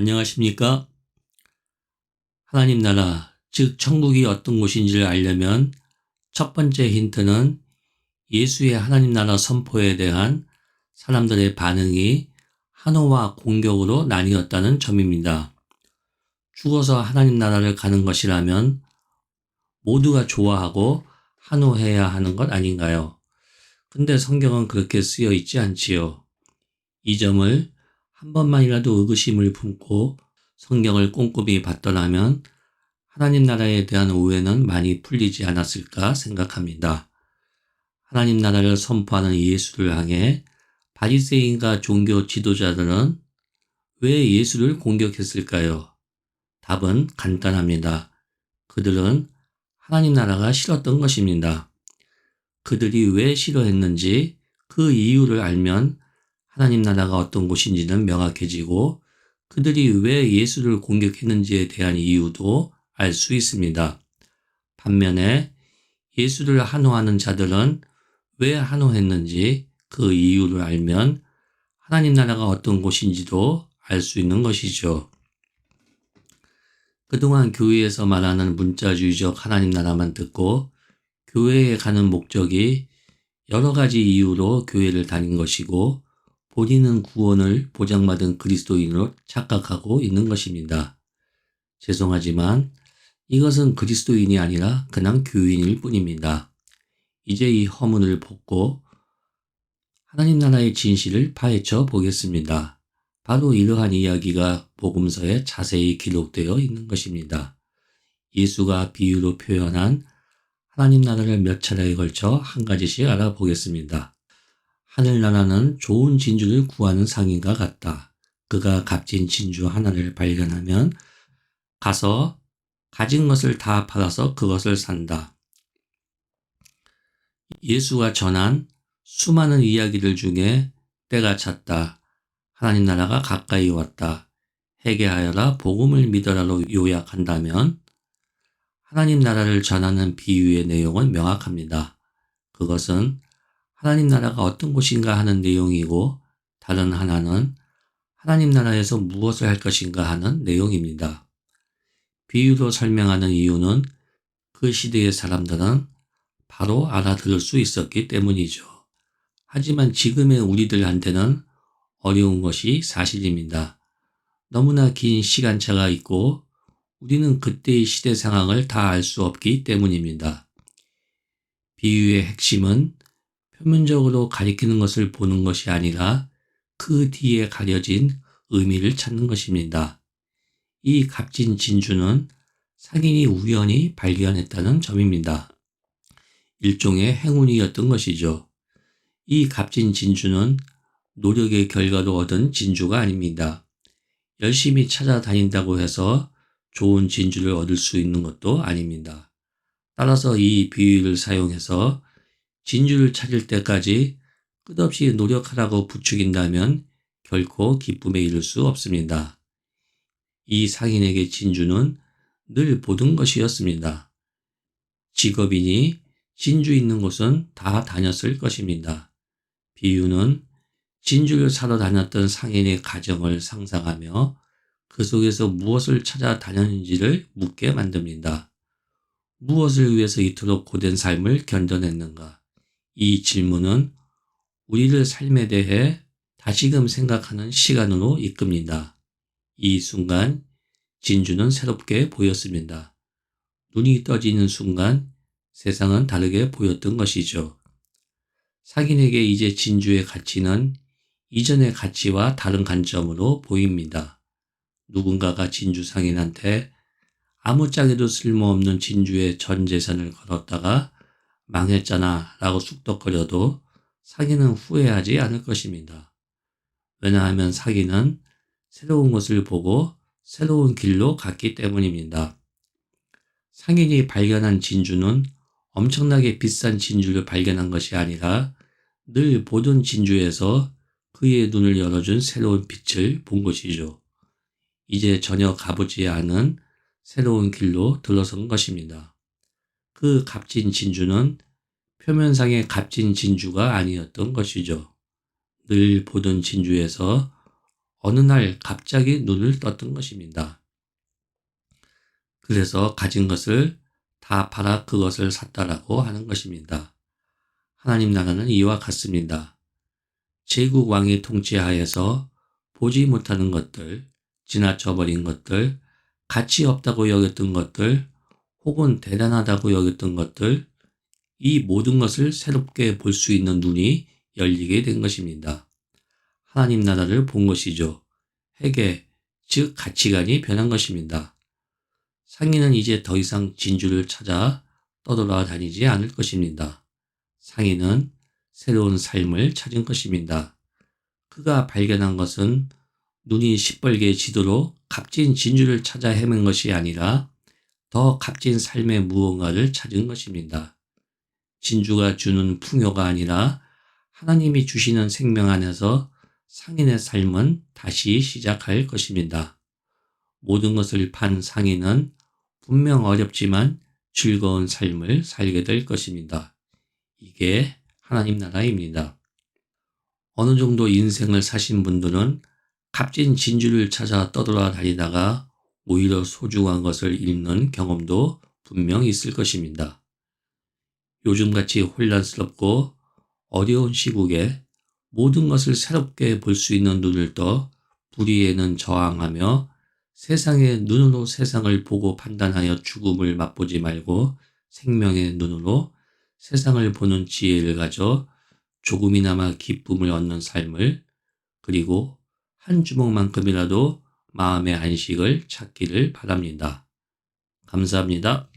안녕하십니까? 하나님 나라, 즉 천국이 어떤 곳인지를 알려면 첫 번째 힌트는 예수의 하나님 나라 선포에 대한 사람들의 반응이 환호와 공격으로 나뉘었다는 점입니다. 죽어서 하나님 나라를 가는 것이라면 모두가 좋아하고 환호해야 하는 것 아닌가요? 근데 성경은 그렇게 쓰여 있지 않지요. 이 점을 한 번만이라도 의구심을 품고 성경을 꼼꼼히 봤더라면 하나님 나라에 대한 오해는 많이 풀리지 않았을까 생각합니다. 하나님 나라를 선포하는 예수를 향해 바리새인과 종교 지도자들은 왜 예수를 공격했을까요? 답은 간단합니다. 그들은 하나님 나라가 싫었던 것입니다. 그들이 왜 싫어했는지 그 이유를 알면 하나님 나라가 어떤 곳인지는 명확해지고 그들이 왜 예수를 공격했는지에 대한 이유도 알 수 있습니다. 반면에 예수를 환호하는 자들은 왜 환호했는지 그 이유를 알면 하나님 나라가 어떤 곳인지도 알 수 있는 것이죠. 그동안 교회에서 말하는 문자주의적 하나님 나라만 듣고 교회에 가는 목적이 여러 가지 이유로 교회를 다닌 것이고 본인은 구원을 보장받은 그리스도인으로 착각하고 있는 것입니다. 죄송하지만 이것은 그리스도인이 아니라 그냥 교인일 뿐입니다. 이제 이 허문을 벗고 하나님 나라의 진실을 파헤쳐 보겠습니다. 바로 이러한 이야기가 복음서에 자세히 기록되어 있는 것입니다. 예수가 비유로 표현한 하나님 나라를 몇 차례에 걸쳐 한 가지씩 알아보겠습니다. 하늘나라는 좋은 진주를 구하는 상인과 같다. 그가 값진 진주 하나를 발견하면 가서 가진 것을 다 팔아서 그것을 산다. 예수가 전한 수많은 이야기들 중에 때가 찼다. 하나님 나라가 가까이 왔다. 회개하여라 복음을 믿어라로 요약한다면 하나님 나라를 전하는 비유의 내용은 명확합니다. 그것은 하나님 나라가 어떤 곳인가 하는 내용이고 다른 하나는 하나님 나라에서 무엇을 할 것인가 하는 내용입니다. 비유로 설명하는 이유는 그 시대의 사람들은 바로 알아들을 수 있었기 때문이죠. 하지만 지금의 우리들한테는 어려운 것이 사실입니다. 너무나 긴 시간차가 있고 우리는 그때의 시대 상황을 다 알 수 없기 때문입니다. 비유의 핵심은 표면적으로 가리키는 것을 보는 것이 아니라 그 뒤에 가려진 의미를 찾는 것입니다. 이 값진 진주는 상인이 우연히 발견했다는 점입니다. 일종의 행운이었던 것이죠. 이 값진 진주는 노력의 결과로 얻은 진주가 아닙니다. 열심히 찾아다닌다고 해서 좋은 진주를 얻을 수 있는 것도 아닙니다. 따라서 이 비유를 사용해서 진주를 찾을 때까지 끝없이 노력하라고 부추긴다면 결코 기쁨에 이를 수 없습니다. 이 상인에게 진주는 늘 보던 것이었습니다. 직업인이 진주 있는 곳은 다 다녔을 것입니다. 비유는 진주를 사러 다녔던 상인의 가정을 상상하며 그 속에서 무엇을 찾아 다녔는지를 묻게 만듭니다. 무엇을 위해서 이토록 고된 삶을 견뎌냈는가? 이 질문은 우리를 삶에 대해 다시금 생각하는 시간으로 이끕니다. 이 순간 진주는 새롭게 보였습니다. 눈이 떠지는 순간 세상은 다르게 보였던 것이죠. 상인에게 이제 진주의 가치는 이전의 가치와 다른 관점으로 보입니다. 누군가가 진주 상인한테 아무짝에도 쓸모없는 진주의 전 재산을 걸었다가 망했잖아 라고 쑥덕거려도 상인은 후회하지 않을 것입니다. 왜냐하면 상인은 새로운 것을 보고 새로운 길로 갔기 때문입니다. 상인이 발견한 진주는 엄청나게 비싼 진주를 발견한 것이 아니라 늘 보던 진주에서 그의 눈을 열어준 새로운 빛을 본 것이죠. 이제 전혀 가보지 않은 새로운 길로 들어선 것입니다. 그 값진 진주는 표면상의 값진 진주가 아니었던 것이죠. 늘 보던 진주에서 어느 날 갑자기 눈을 떴던 것입니다. 그래서 가진 것을 다 팔아 그것을 샀다라고 하는 것입니다. 하나님 나라는 이와 같습니다. 제국 왕의 통치하에서 보지 못하는 것들, 지나쳐버린 것들, 가치 없다고 여겼던 것들, 혹은 대단하다고 여겼던 것들, 이 모든 것을 새롭게 볼 수 있는 눈이 열리게 된 것입니다. 하나님 나라를 본 것이죠. 회개, 즉 가치관이 변한 것입니다. 상인은 이제 더 이상 진주를 찾아 떠돌아다니지 않을 것입니다. 상인은 새로운 삶을 찾은 것입니다. 그가 발견한 것은 눈이 시뻘개지도록 값진 진주를 찾아 헤맨 것이 아니라 더 값진 삶의 무언가를 찾은 것입니다. 진주가 주는 풍요가 아니라 하나님이 주시는 생명 안에서 상인의 삶은 다시 시작할 것입니다. 모든 것을 판 상인은 분명 어렵지만 즐거운 삶을 살게 될 것입니다. 이게 하나님 나라입니다. 어느 정도 인생을 사신 분들은 값진 진주를 찾아 떠돌아다니다가 오히려 소중한 것을 잃는 경험도 분명 있을 것입니다. 요즘같이 혼란스럽고 어려운 시국에 모든 것을 새롭게 볼 수 있는 눈을 떠 불의에는 저항하며 세상의 눈으로 세상을 보고 판단하여 죽음을 맛보지 말고 생명의 눈으로 세상을 보는 지혜를 가져 조금이나마 기쁨을 얻는 삶을, 그리고 한 주먹만큼이라도 마음의 안식을 찾기를 바랍니다. 감사합니다.